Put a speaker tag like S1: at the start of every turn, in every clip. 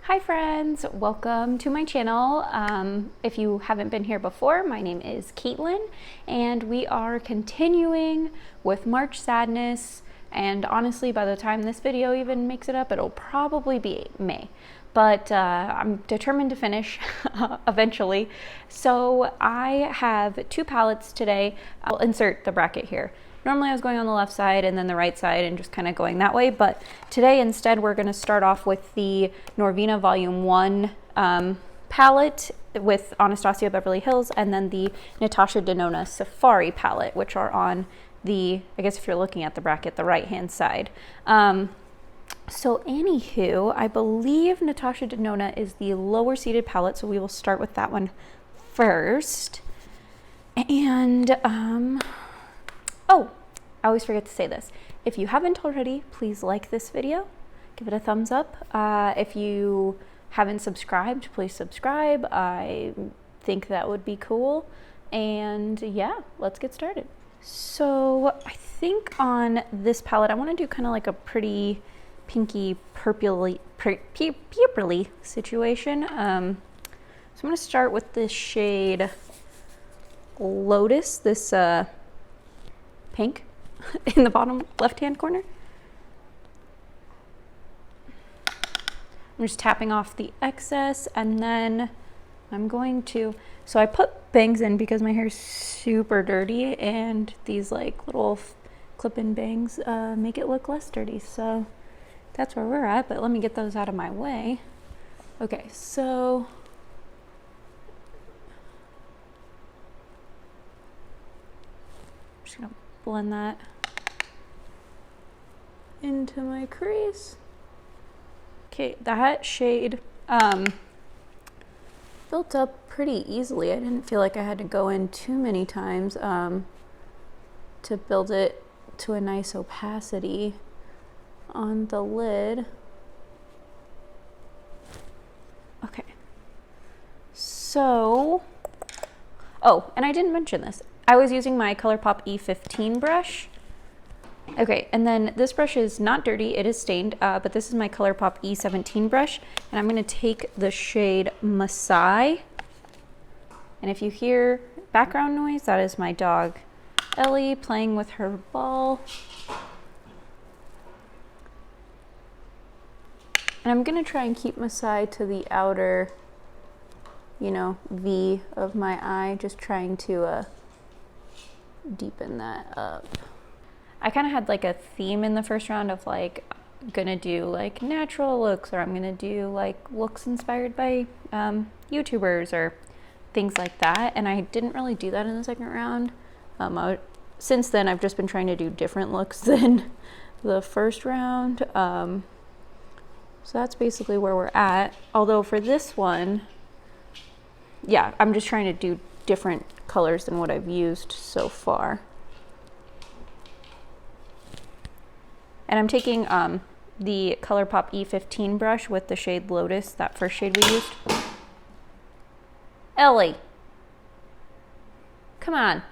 S1: Hi friends, welcome to my channel. If you haven't been here before, my name is Caitlin and we are continuing with March Sadness, and honestly by the time this video even makes it up, it'll probably be May. But I'm determined to finish eventually. So I have two palettes today. I'll insert the bracket here. Normally I was going on the left side and then the right side and just kind of going that way, but today instead we're going to start off with the Norvina Volume 1 palette with Anastasia Beverly Hills, and then the Natasha Denona Safari palette, which are on the, I guess if you're looking at the bracket, the right hand side. So anywho, I believe Natasha Denona is the lower seated palette, so we will start with that one first. And oh, I always forget to say this. If you haven't already, please like this video, give it a thumbs up. If you haven't subscribed, please subscribe. I think that would be cool. And yeah, let's get started. So I think on this palette, I want to do kind of like a pretty pinky purpley situation. So I'm going to start with this shade Lotus, this pink in the bottom left hand corner. I'm just tapping off the excess, and then I'm going to, so I put bangs in because my hair is super dirty, and these like little clip-in bangs make it look less dirty, so that's where we're at. But let me get those out of my way. Okay, so I'm just gonna blend that into my crease. Okay, that shade built up pretty easily. I didn't feel like I had to go in too many times to build it to a nice opacity on the lid. Okay, so, oh, and I didn't mention this. I was using my ColourPop E15 brush. Okay, and then this brush is not dirty, it is stained, but this is my ColourPop E17 brush, and I'm going to take the shade Masai. And if you hear background noise, that is my dog Ellie playing with her ball. And I'm going to try and keep Masai to the outer, you know, V of my eye, just trying to deepen that up. I kind of had like a theme in the first round of like gonna do like natural looks, or I'm gonna do like looks inspired by YouTubers or things like that, and I didn't really do that in the second round. Since then I've just been trying to do different looks than the first round, so that's basically where we're at. Although for this one, yeah, I'm just trying to do different colors than what I've used so far. And I'm taking the ColourPop E15 brush with the shade Lotus, that first shade we used. Ellie, come on.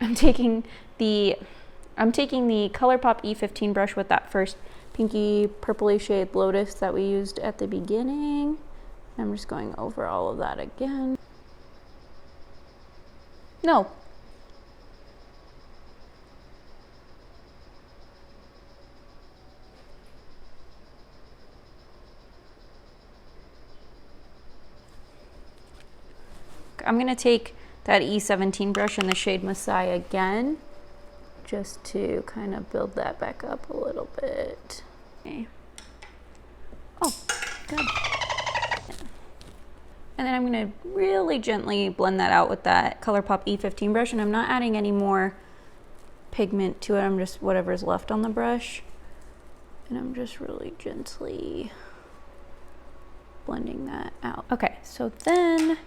S1: I'm taking the ColourPop E15 brush with that first pinky purpley shade Lotus that we used at the beginning. I'm just going over all of that again. No. I'm going to take that E17 brush in the shade Masai again, just to kind of build that back up a little bit. Okay. Oh, good. And then I'm going to really gently blend that out with that ColourPop E15 brush, and I'm not adding any more pigment to it. I'm just whatever's left on the brush, and I'm just really gently blending that out. Okay, so then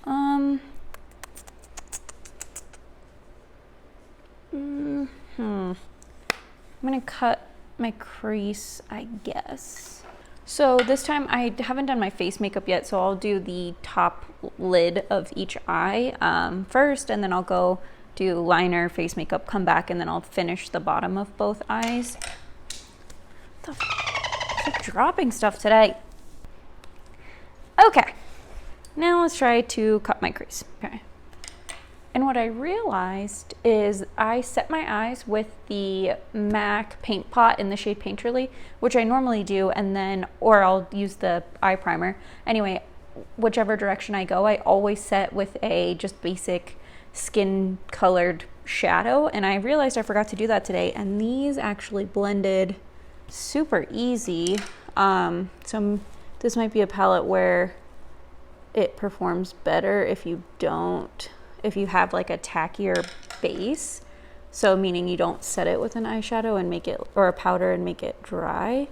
S1: I'm gonna cut my crease, I guess. So this time I haven't done my face makeup yet, so I'll do the top lid of each eye first, and then I'll go do liner, face makeup, come back, and then I'll finish the bottom of both eyes. What the f keep dropping stuff today. Okay, now let's try to cut my crease. Okay. And what I realized is I set my eyes with the MAC paint pot in the shade Painterly, which I normally do, and then, or I'll use the eye primer. Anyway, whichever direction I go, I always set with a just basic skin colored shadow, and I realized I forgot to do that today, and these actually blended super easy. This might be a palette where it performs better if you have like a tackier base, so meaning you don't set it with an eyeshadow and make it, or a powder and make it dry,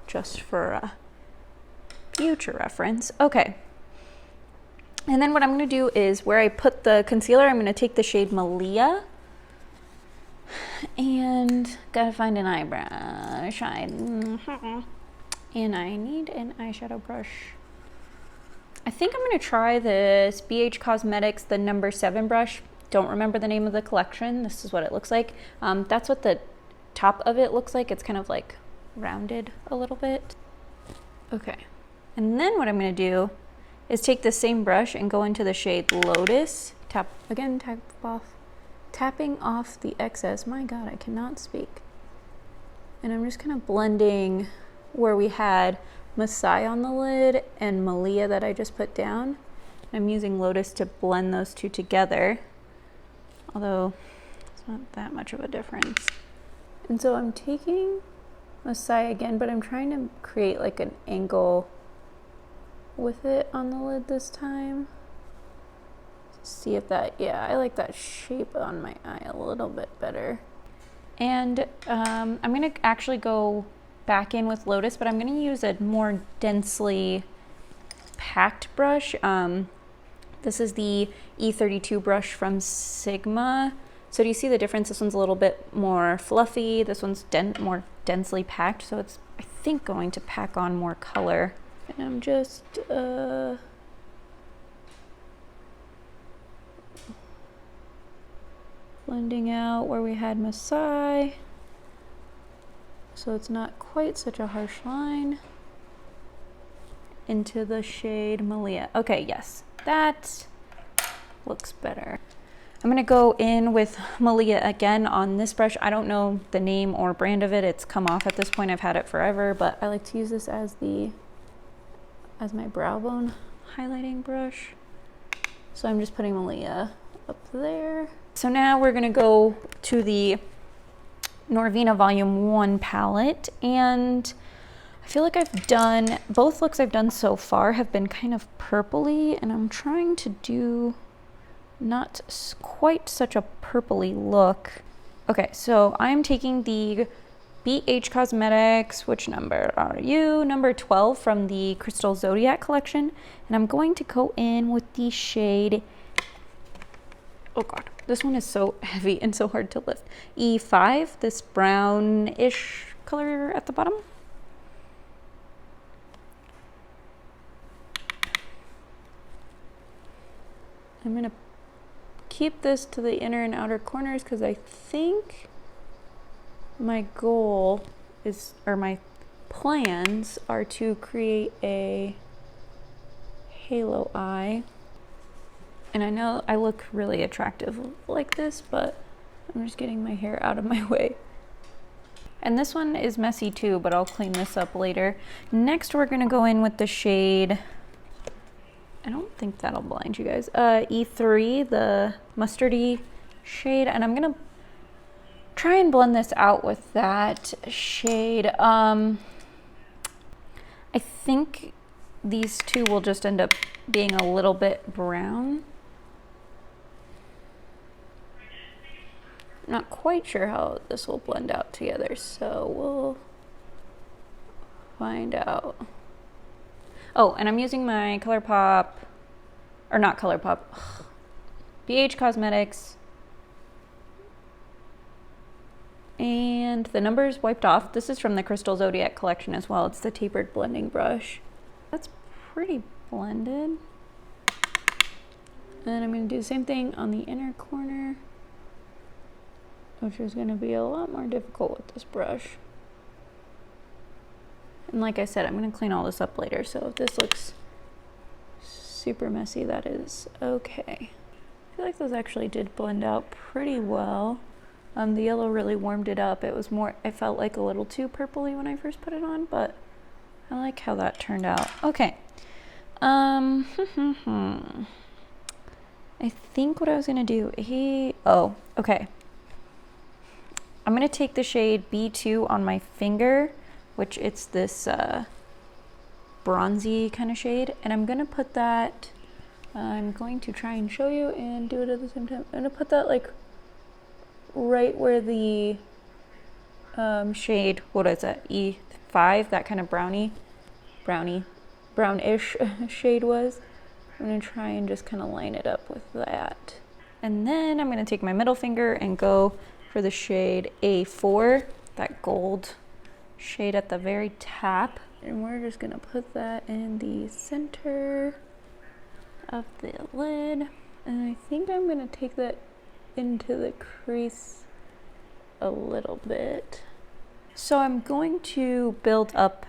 S1: just for a future reference. Okay, and then what I'm going to do is where I put the concealer, I'm going to take the shade Malia, and gotta find an eyebrow shine, and I need an eyeshadow brush. I think I'm going to try this BH Cosmetics, the number 7 brush. Don't remember the name of the collection. This is what it looks like. That's what the top of it looks like. It's kind of like rounded a little bit. Okay. And then what I'm going to do is take the same brush and go into the shade Lotus. Tapping off the excess. My God, I cannot speak. And I'm just kind of blending where we had Masai on the lid and Malia that I just put down. I'm using Lotus to blend those two together, although it's not that much of a difference. And so I'm taking Masai again, but I'm trying to create like an angle with it on the lid this time. See if that, yeah, I like that shape on my eye a little bit better. And I'm gonna actually go back in with Lotus, but I'm going to use a more densely packed brush. This is the E32 brush from Sigma. So do you see the difference? This one's a little bit more fluffy. This one's more densely packed, so it's, I think, going to pack on more color. And I'm just blending out where we had Masai, so it's not quite such a harsh line, into the shade Malia. Okay, yes, that looks better. I'm gonna go in with Malia again on this brush. I don't know the name or brand of it. It's come off at this point. I've had it forever, but I like to use this as my brow bone highlighting brush. So I'm just putting Malia up there. So now we're gonna go to the Norvina Volume 1 palette, and I feel like I've done, both looks I've done so far have been kind of purpley, and I'm trying to do not quite such a purpley look. Okay, so I'm taking the BH Cosmetics, which number are you? Number 12 from the Crystal Zodiac collection, and I'm going to go in with the shade, oh God, this one is so heavy and so hard to lift. E5, this brownish color at the bottom. I'm gonna keep this to the inner and outer corners because I think my goal is, or my plans are to create a halo eye. And I know I look really attractive like this, but I'm just getting my hair out of my way. And this one is messy too, but I'll clean this up later. Next, we're gonna go in with the shade, I don't think that'll blind you guys, E3, the mustardy shade, and I'm gonna try and blend this out with that shade. I think these two will just end up being a little bit brown. Not quite sure how this will blend out together, so we'll find out. Oh, and I'm using my ColourPop, or not ColourPop, BH Cosmetics, and the number's wiped off. This is from the Crystal Zodiac collection as well. It's the tapered blending brush. That's pretty blended. And I'm going to do the same thing on the inner corner, which is going to be a lot more difficult with this brush. And like I said, I'm gonna clean all this up later, so if this looks super messy, that is okay. I feel like those actually did blend out pretty well. The yellow really warmed it up. It was more, it felt like a little too purpley when I first put it on, but I like how that turned out. Okay. I think what I was gonna do, oh, okay. I'm gonna take the shade B2 on my finger, which it's this bronzy kind of shade, and I'm gonna put that, I'm going to try and show you and do it at the same time. I'm gonna put that like right where the shade, what is that, E5, that kind of brownish shade was. I'm gonna try and just kind of line it up with that. And then I'm gonna take my middle finger and go for the shade A4, that gold shade at the very top. And we're just gonna put that in the center of the lid. And I think I'm gonna take that into the crease a little bit. So I'm going to build up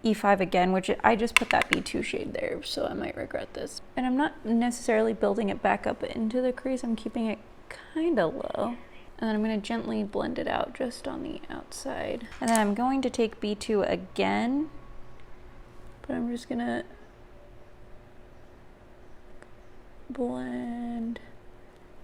S1: E5 again, which I just put that B2 shade there, so I might regret this. And I'm not necessarily building it back up into the crease, I'm keeping it kind of low. And then I'm going to gently blend it out just on the outside. And then I'm going to take B2 again, but I'm just going to blend.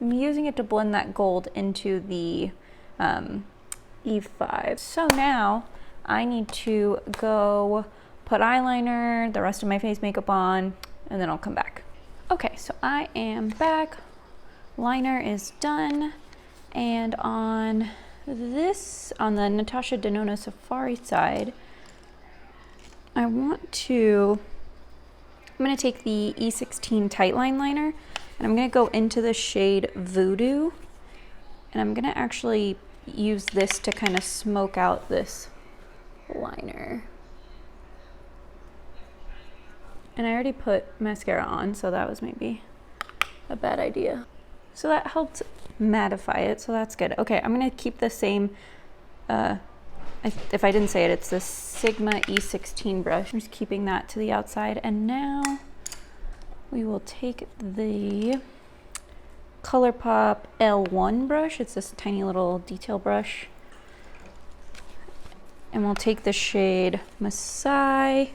S1: I'm using it to blend that gold into the E5. So now I need to go put eyeliner, the rest of my face makeup on, and then I'll come back. Okay, so I am back. Liner is done. And on this, on the Natasha Denona Safari side, I'm gonna take the E16 Tightline liner, and I'm gonna go into the shade Voodoo, and I'm gonna actually use this to kind of smoke out this liner. And I already put mascara on, so that was maybe a bad idea. So that helped mattify it, so that's good. Okay, I'm gonna keep the same, if I didn't say it, it's the Sigma E16 brush. I'm just keeping that to the outside. And now we will take the ColourPop L1 brush. It's this tiny little detail brush. And we'll take the shade Masai.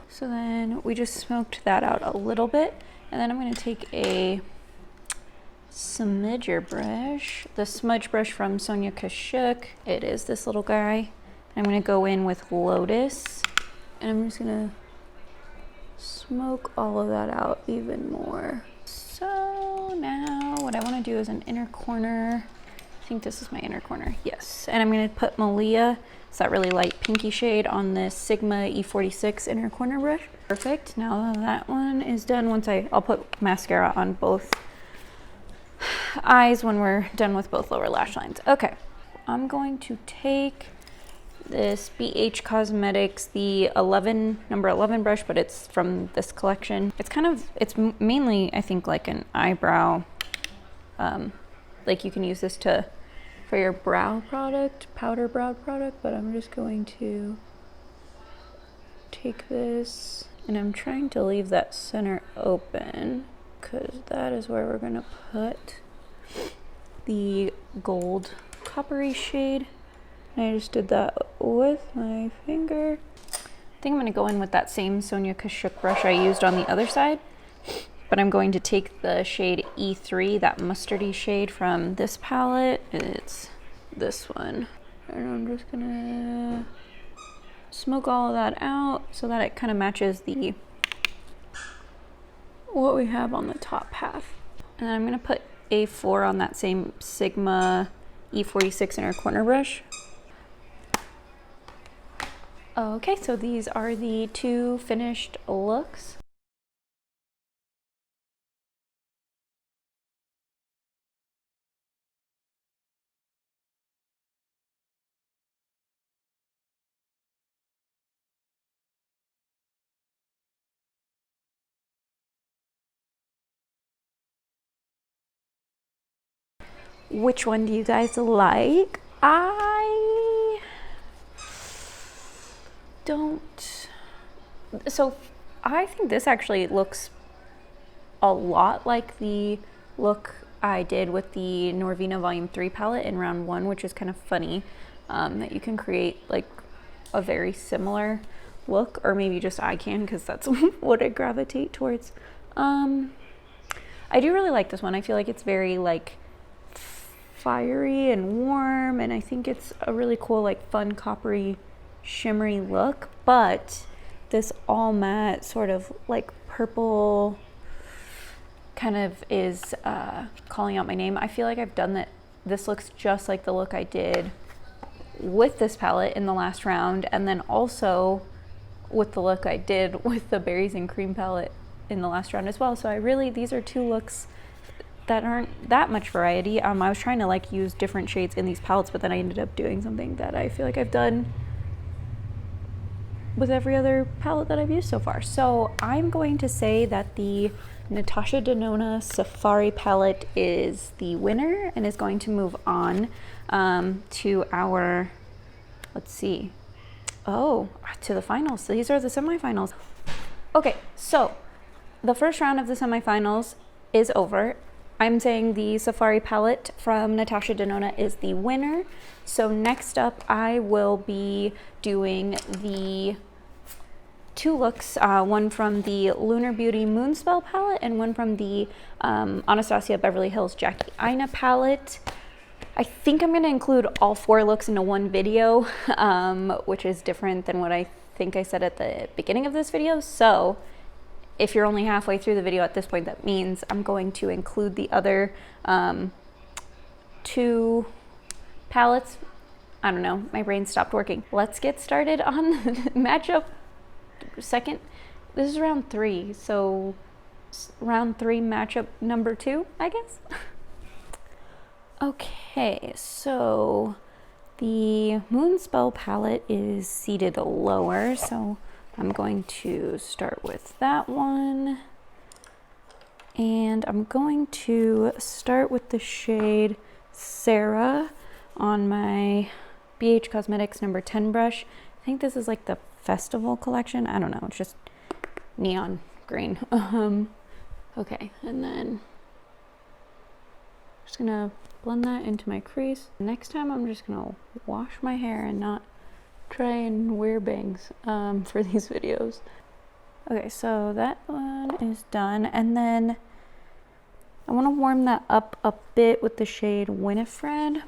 S1: So then we just smoked that out a little bit. And then I'm gonna take a smudger brush, the smudge brush from Sonia Kashuk. It is this little guy. I'm gonna go in with Lotus, and I'm just gonna smoke all of that out even more. So now what I wanna do is an inner corner. I think this is my inner corner, yes. And I'm gonna put Malia, it's that really light pinky shade, on this Sigma E46 inner corner brush. Perfect, now that one is done. I'll put mascara on both eyes when we're done with both lower lash lines. Okay, I'm going to take this BH Cosmetics, the number 11 brush, but it's from this collection. It's mainly, I think, like an eyebrow, like you can use this for your brow product, powder brow product, but I'm just going to take this, and I'm trying to leave that center open because that is where we're gonna put the gold coppery shade. And I just did that with my finger. I think I'm gonna go in with that same Sonia Kashuk brush I used on the other side, but I'm going to take the shade E3, that mustardy shade from this palette. It's this one. And I'm just gonna smoke all of that out so that it kind of matches what we have on the top half. And then I'm gonna put A4 on that same Sigma E46 inner corner brush. Okay, so these are the two finished looks. which one do you guys like? I don't. So I think this actually looks a lot like the look I did with the Norvina Volume 3 palette in round 1, which is kind of funny that you can create like a very similar look, or maybe just I can, because that's what I gravitate towards. I do really like this one. I feel like it's very like fiery and warm, and I think it's a really cool like fun coppery shimmery look, but this all matte sort of like purple kind of is calling out my name. I feel like I've done that. This looks just like the look I did with this palette in the last round, and then also with the look I did with the Berries and Cream palette in the last round as well. So I really, these are two looks that aren't that much variety. I was trying to like use different shades in these palettes, but then I ended up doing something that I feel like I've done with every other palette that I've used so far. So I'm going to say that the Natasha Denona Safari palette is the winner and is going to move on to our, let's see, to the finals. So these are the semifinals. Okay, so the first round of the semifinals is over. I'm saying the Safari palette from Natasha Denona is the winner. So next up, I will be doing the two looks, one from the Lunar Beauty Moonspell palette and one from the Anastasia Beverly Hills Jackie Aina palette. I think I'm going to include all 4 looks into one video, which is different than what I think I said at the beginning of this video. So if you're only halfway through the video at this point, that means I'm going to include the other 2 palettes. I don't know, my brain stopped working. Let's get started on the matchup. Second, this is round 3, so round 3 matchup number 2, I guess. Okay, so the Moonspell palette is seated lower, so I'm going to start with that one. And I'm going to start with the shade Sarah on my BH Cosmetics number 10 brush. I think this is like the Festival collection. I don't know, it's just neon green. Okay, and then just gonna blend that into my crease. Next time I'm just gonna wash my hair and not try and wear bangs for these videos. Okay, so that one is done, and then I want to warm that up a bit with the shade Winifred.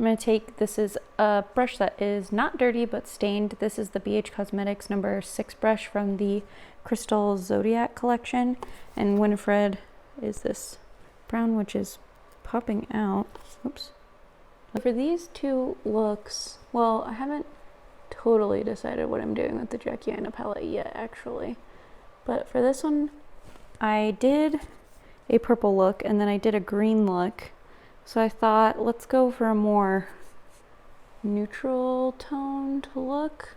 S1: I'm going to take, this is a brush that is not dirty but stained. This is the BH Cosmetics number 6 brush from the Crystal Zodiac collection, and Winifred is this brown, which is popping out. Oops. For these 2 looks, well, I haven't totally decided what I'm doing with the Jackie Aina palette yet, actually. But for this one, I did a purple look and then I did a green look. So I thought, let's go for a more neutral toned look,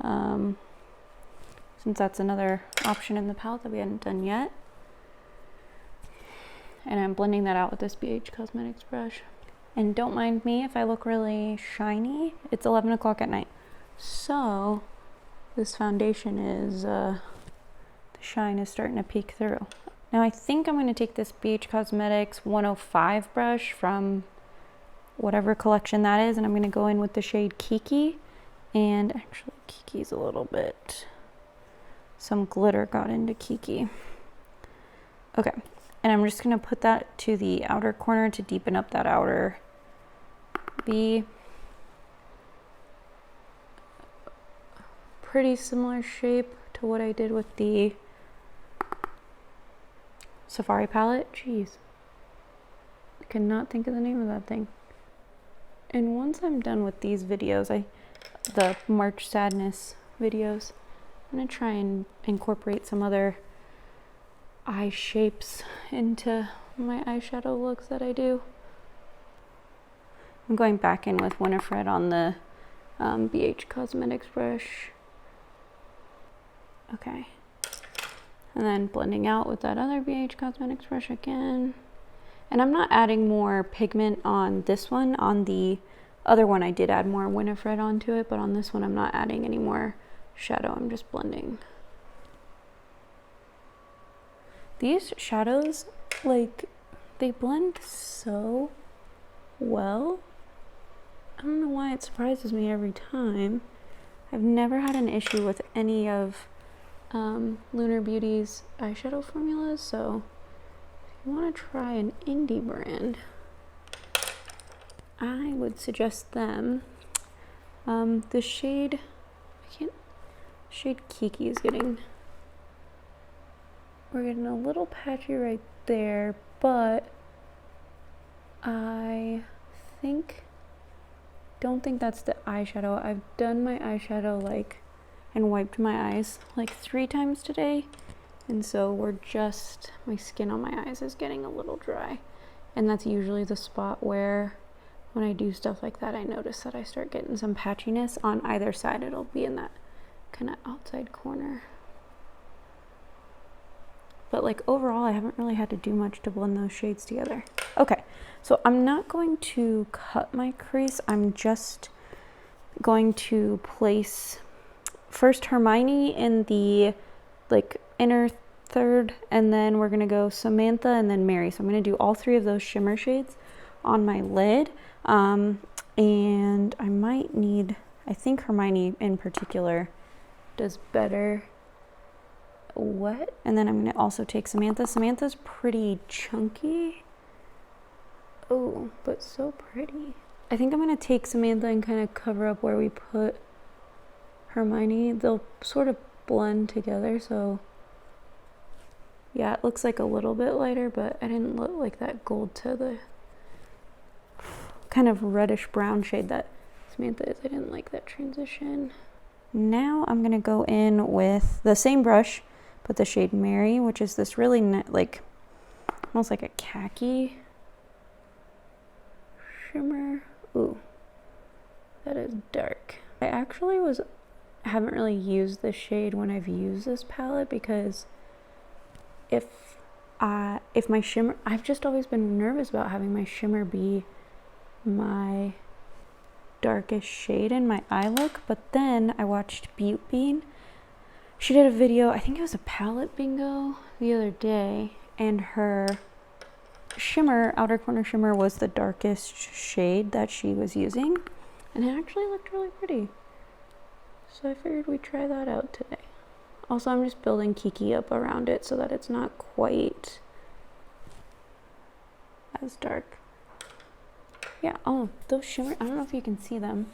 S1: since that's another option in the palette that we hadn't done yet. And I'm blending that out with this BH Cosmetics brush. And don't mind me if I look really shiny. It's 11 o'clock at night. So this foundation is, the shine is starting to peek through. Now I think I'm going to take this BH Cosmetics 105 brush from whatever collection that is, and I'm going to go in with the shade Kiki. And actually Kiki's a little bit, some glitter got into Kiki. Okay, and I'm just going to put that to the outer corner to deepen up that outer B. Pretty similar shape to what I did with the Safari palette. Jeez, I cannot think of the name of that thing. And once I'm done with these videos, the March Sadness videos, I'm gonna try and incorporate some other eye shapes into my eyeshadow looks that I do. I'm going back in with Winifred on the BH Cosmetics brush. Okay. And then blending out with that other BH Cosmetics brush again. And I'm not adding more pigment on this one. On the other one I did add more Winifred onto it, but on this one I'm not adding any more shadow. I'm just blending. These shadows, like, they blend so well. I don't know why it surprises me every time. I've never had an issue with any of Lunar Beauty's eyeshadow formulas, so if you want to try an indie brand, I would suggest them. The shade, shade Kiki is getting, we're getting a little patchy right there, but I don't think that's the eyeshadow. I've done my eyeshadow like and wiped my eyes like 3 times today, and so my skin on my eyes is getting a little dry, and that's usually the spot where when I do stuff like that I notice that I start getting some patchiness on either side. It'll be in that kind of outside corner. But like overall, I haven't really had to do much to blend those shades together. Okay, so I'm not going to cut my crease. I'm just going to place first Hermione in the like inner third, and then we're gonna go Samantha and then Mary. So I'm gonna do all 3 of those shimmer shades on my lid. And I might need, I think Hermione in particular does better wet. And then I'm going to also take Samantha. Samantha's pretty chunky. Oh, but so pretty. I think I'm going to take Samantha and kind of cover up where we put Hermione. They'll sort of blend together, so yeah, it looks like a little bit lighter, but I didn't look like that gold to the kind of reddish brown shade that Samantha is. I didn't like that transition. Now I'm going to go in with the same brush, but the shade Mary, which is this really like almost like a khaki shimmer. Ooh, that is dark. I actually haven't really used this shade when I've used this palette, because if my shimmer, I've just always been nervous about having my shimmer be my darkest shade in my eye look. But then I watched Butte Bean. She did a video, I think it was a palette bingo the other day, and her shimmer, outer corner shimmer, was the darkest shade that she was using, and it actually looked really pretty. So I figured we'd try that out today. Also, I'm just building Kiki up around it so that it's not quite as dark. Yeah, oh, those shimmer, I don't know if you can see them.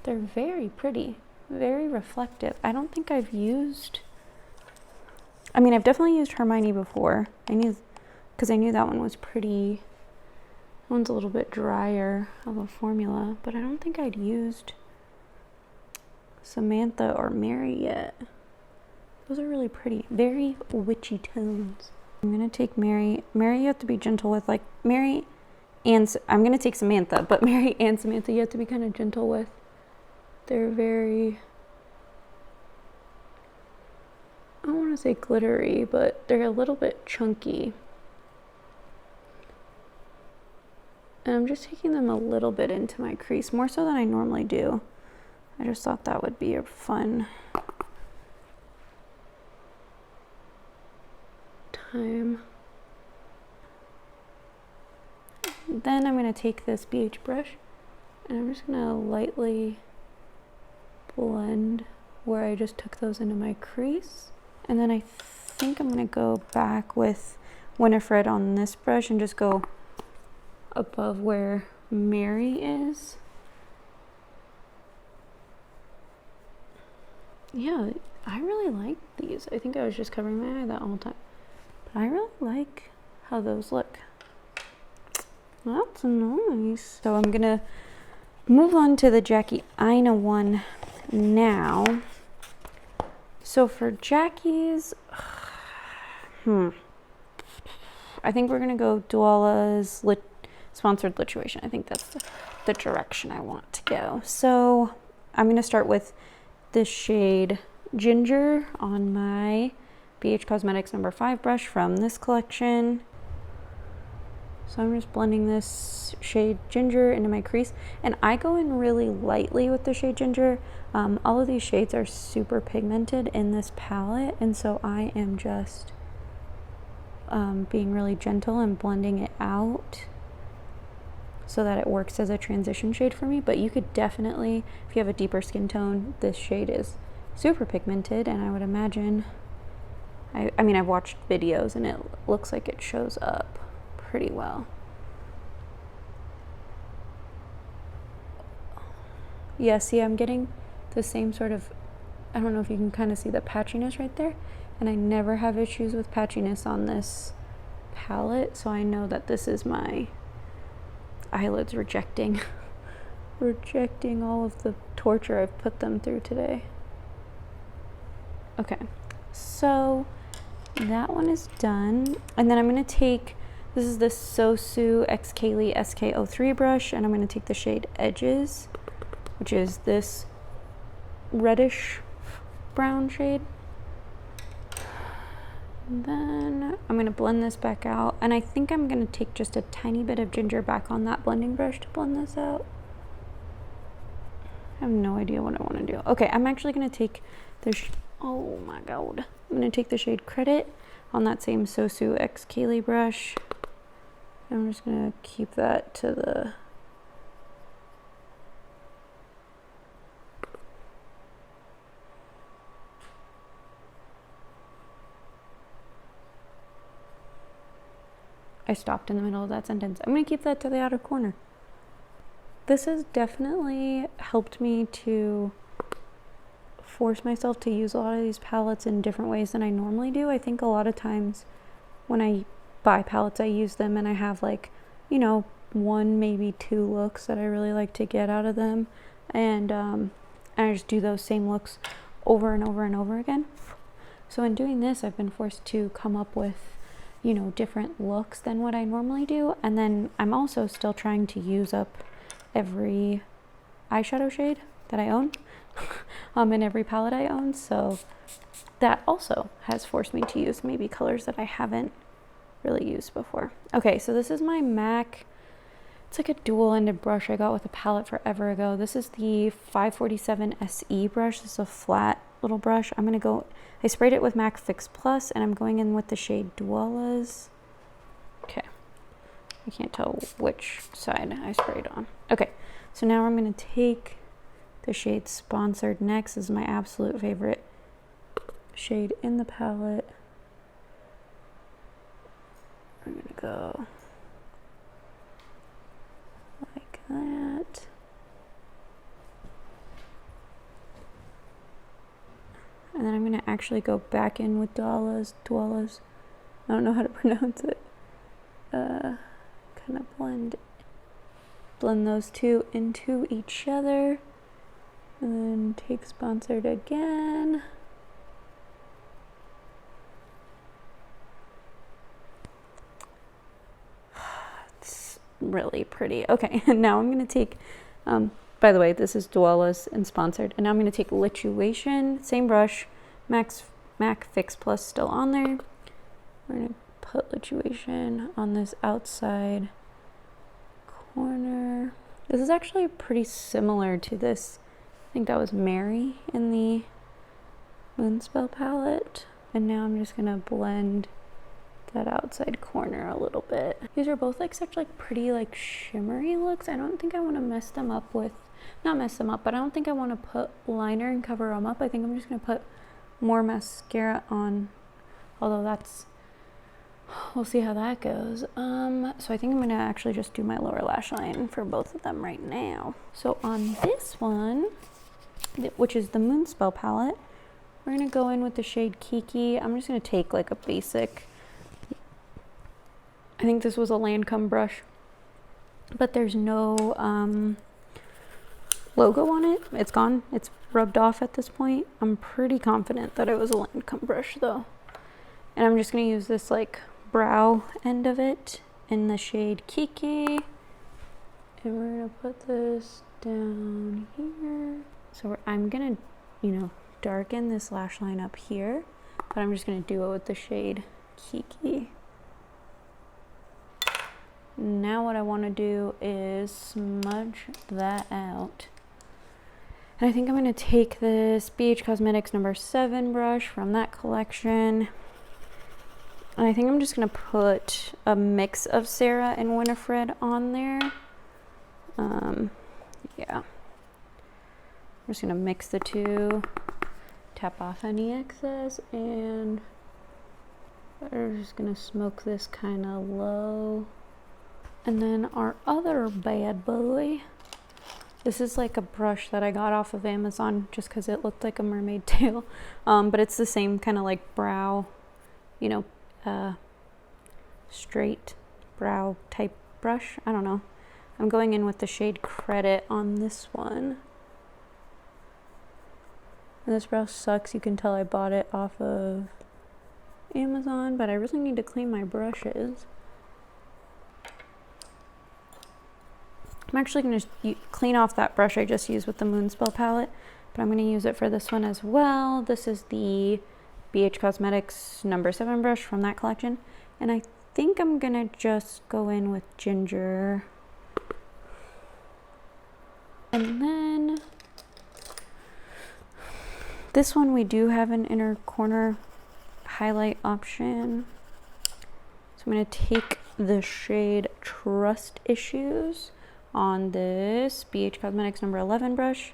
S1: They're very pretty, very reflective. I don't think I've definitely used Hermione before. Because I knew that one was pretty, that one's a little bit drier of a formula, but I don't think I'd used Samantha or Mary yet. Those are really pretty, very witchy tones. I'm gonna take Mary. Mary, you have to be gentle with, like, Mary and, I'm gonna take Samantha, but Mary and Samantha you have to be kind of gentle with. They're very, I don't want to say glittery, but they're a little bit chunky. And I'm just taking them a little bit into my crease, more so than I normally do. I just thought that would be a fun time. Then I'm going to take this BH brush and I'm just going to lightly blend where I just took those into my crease. And then I think I'm going to go back with Winifred on this brush and just go above where Mary is. Yeah, I really like these. I think I was just covering my eye that whole time. But I really like how those look. That's nice. So I'm gonna move on to the Jackie Aina one now. So for Jackie's, I think we're gonna go Duala's sponsored lituation. I think that's the direction I want to go. So I'm gonna start with this shade Ginger on my BH Cosmetics number 5 brush from this collection. So I'm just blending this shade Ginger into my crease, and I go in really lightly with the shade Ginger. All of these shades are super pigmented in this palette, and so I am just being really gentle and blending it out so that it works as a transition shade for me. But you could definitely, if you have a deeper skin tone, this shade is super pigmented, and I would imagine, I mean, I've watched videos and it looks like it shows up pretty well. Yeah, see, I'm getting the same sort of, I don't know if you can kind of see the patchiness right there, and I never have issues with patchiness on this palette, so I know that this is my eyelids rejecting rejecting all of the torture I've put them through today. Okay, so that one is done, and then I'm going to take, this is the Sosu X Kaylee SK03 brush, and I'm going to take the shade Edges, which is this reddish brown shade. And then I'm going to blend this back out, and I think I'm going to take just a tiny bit of ginger back on that blending brush to blend this out. I have no idea what I want to do. Okay, I'm actually going to take the, oh my god. I'm going to take the shade Credit on that same Sosu X Kaylee brush. I'm just going to keep that to the, I stopped in the middle of that sentence. I'm going to keep that to the outer corner. This has definitely helped me to force myself to use a lot of these palettes in different ways than I normally do. I think a lot of times when I buy palettes, I use them and I have, like, you know, 1 maybe 2 looks that I really like to get out of them, and I just do those same looks over and over and over again. So in doing this, I've been forced to come up with, you know, different looks than what I normally do, and then I'm also still trying to use up every eyeshadow shade that I own in every palette I own, so that also has forced me to use maybe colors that I haven't really used before. Okay, so this is my MAC, it's like a dual-ended brush I got with a palette forever ago. This is the 547 SE brush. This is a flat little brush. I'm gonna go, I sprayed it with MAC Fix Plus, and I'm going in with the shade Dwellas. Okay, I can't tell which side I sprayed on. Okay, so now I'm gonna take the shade Sponsored next. This is my absolute favorite shade in the palette. I'm gonna go like that. And then I'm gonna actually go back in with Dwellas. I don't know how to pronounce it. Kind of blend those two into each other, and then take Sponsored again. It's really pretty. Okay, and now I'm gonna take, by the way, this is Dwellas and Sponsored, and now I'm gonna take Lituation, same brush, MAC Fix Plus still on there. We're gonna put Lituation on this outside corner. This is actually pretty similar to this, I think that was Mary in the Moonspell palette. And now I'm just gonna blend that outside corner a little bit. These are both like such like pretty like shimmery looks. I don't think I want to mess them up with, not mess them up, but I don't think I want to put liner and cover them up. I think I'm just gonna put more mascara on, although that's, we'll see how that goes. So I think I'm gonna actually just do my lower lash line for both of them right now. So on this one, which is the Moonspell palette, we're gonna go in with the shade Kiki. I'm just gonna take like a basic, I think this was a Lancome brush, but there's no logo on it. It's gone, it's rubbed off at this point. I'm pretty confident that it was a Lancome brush though. And I'm just gonna use this like brow end of it in the shade Kiki, and we're gonna put this down here. So I'm gonna, you know, darken this lash line up here, but I'm just gonna do it with the shade Kiki. now what I want to do is smudge that out. And I think I'm going to take this BH Cosmetics number 7 brush from that collection. And I think I'm just going to put a mix of Sarah and Winifred on there. Yeah. I'm just going to mix the two, tap off any excess, and we're just going to smoke this kind of low. And then our other bad boy. This is like a brush that I got off of Amazon just because it looked like a mermaid tail. But it's the same kind of like brow, you know, straight brow type brush. I don't know. I'm going in with the shade Credit on this one. And this brow sucks. You can tell I bought it off of Amazon, but I really need to clean my brushes. I'm actually going to clean off that brush I just used with the Moonspell palette, but I'm going to use it for this one as well. This is the BH Cosmetics number 7 brush from that collection, and I think I'm going to just go in with Ginger. And then this one we do have an inner corner highlight option. So I'm going to take the shade Trust Issues on this BH Cosmetics number 11 brush.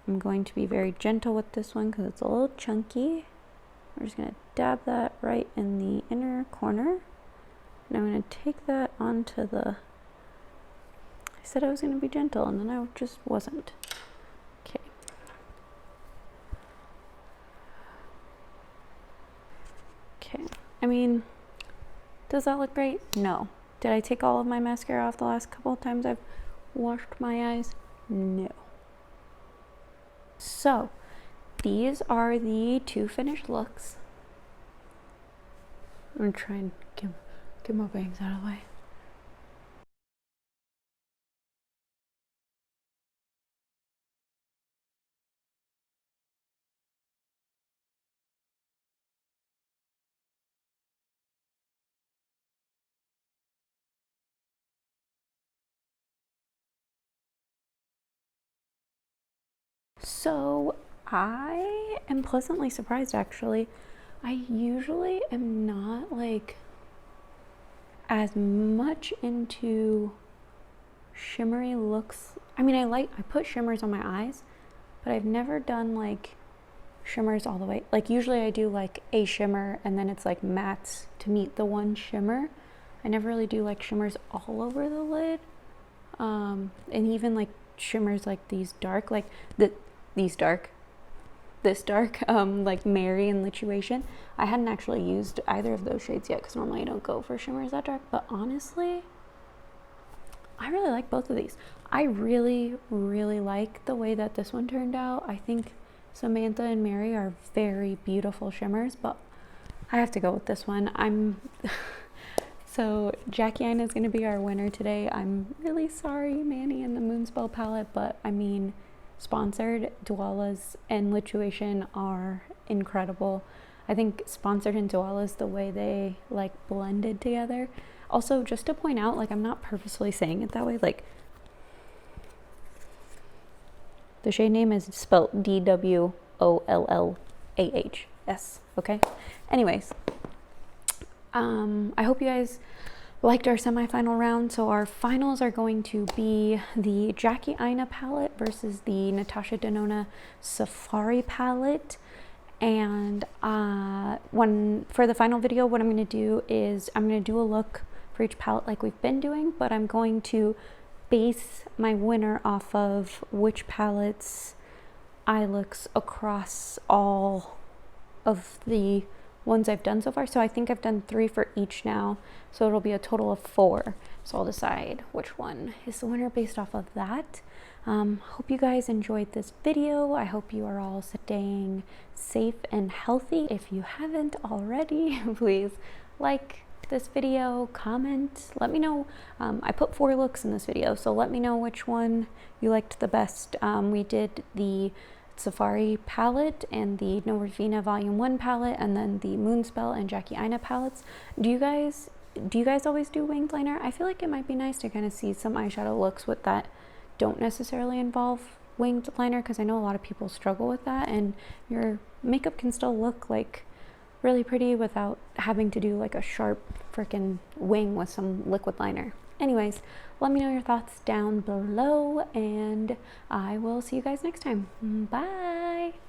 S1: I'm going to be very gentle with this one because it's a little chunky. I'm just going to dab that right in the inner corner. And I'm going to take that onto the... I said I was going to be gentle and then I just wasn't. Okay. Okay. I mean, does that look great? No. Did I take all of my mascara off the last couple of times I've washed my eyes? No. So, these are the 2 finished looks. I'm going to try and get my bangs out of the way. So I am pleasantly surprised actually. I usually am not like as much into shimmery looks. I mean, I put shimmers on my eyes, but I've never done like shimmers all the way. Like usually I do like a shimmer and then it's like mattes to meet the one shimmer. I never really do like shimmers all over the lid. And even like shimmers like these dark, like this dark, like Mary and Lituation. I hadn't actually used either of those shades yet because normally I don't go for shimmers that dark, but honestly, I really like both of these. I really, really like the way that this one turned out. I think Samantha and Mary are very beautiful shimmers, but I have to go with this one. So Jackie Aina is going to be our winner today. I'm really sorry, Manny and the Moonspell palette, but I mean, Sponsored, Dualas, and Lituation are incredible. I think Sponsored and Dualas, the way they like blended together. Also, just to point out, like I'm not purposely saying it that way, like the shade name is spelled DWOLLAHS, okay? Anyways, I hope you guys liked our semifinal round. So our finals are going to be the Jackie Aina palette versus the Natasha Denona Safari palette. And for the final video, what I'm going to do is I'm going to do a look for each palette like we've been doing, but I'm going to base my winner off of which palettes eye looks across all of the ones I've done so far. So I think I've done 3 for each now, so it'll be a total of 4. So I'll decide which one is the winner based off of that. Hope you guys enjoyed this video. I hope you are all staying safe and healthy. If you haven't already, please like this video, comment, let me know. I put 4 looks in this video, so let me know which one you liked the best. We did the Safari palette and the Norvina Volume 1 palette, and then the Moonspell and Jackie Aina palettes. Do you guys do you guys always do winged liner? I feel like it might be nice to kind of see some eyeshadow looks with that don't necessarily involve winged liner, because I know a lot of people struggle with that, and your makeup can still look like really pretty without having to do like a sharp freaking wing with some liquid liner. Anyways, let me know your thoughts down below, and I will see you guys next time. Bye.